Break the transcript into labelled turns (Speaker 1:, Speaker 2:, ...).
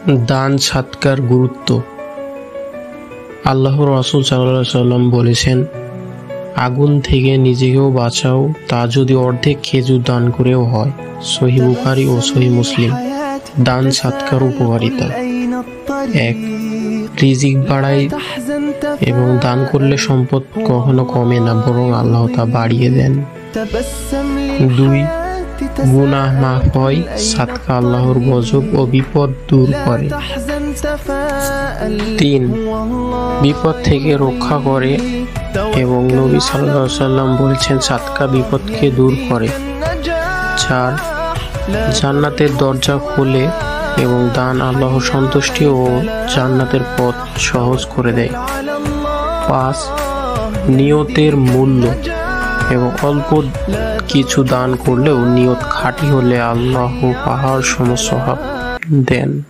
Speaker 1: দান সাদকার গুরুত্ব। আল্লাহর রাসূল সাল্লাল্লাহু আলাইহি ওয়াসাল্লাম বলেছেন, আগুন থেকে নিজেকেও বাঁচাও, তা যদি অর্ধেক খেজুর দান করেও হয়। সহিহ বুখারী ও সহিহ মুসলিম। দান সাদকার উপকারিতা। 1. রিজিক বাড়ায় এবং দান করলে সম্পদ কখনো কমে না, বরং আল্লাহ তা বাড়িয়ে দেন। 2. গুনাহ মাফ হয়। সাদকা আল্লাহর গজব ও বিপদ দূর করে। 3. বিপদ থেকে রক্ষা করে এবং নবী সাল্লাল্লাহু আলাইহি ওয়াসাল্লাম বলেছেন, সাদকা বিপদকে দূর করে। 4. জান্নাতের দরজা খোলে এবং দান আল্লাহর সন্তুষ্টি ও জান্নাতের পথ সহজ করে দেয়। 5. নিয়তের মূল্য এবং অল্প কিছু দান করলেও নিয়ত খাঁটি হলে আল্লাহ পাহাড় সম সওয়াব দেন।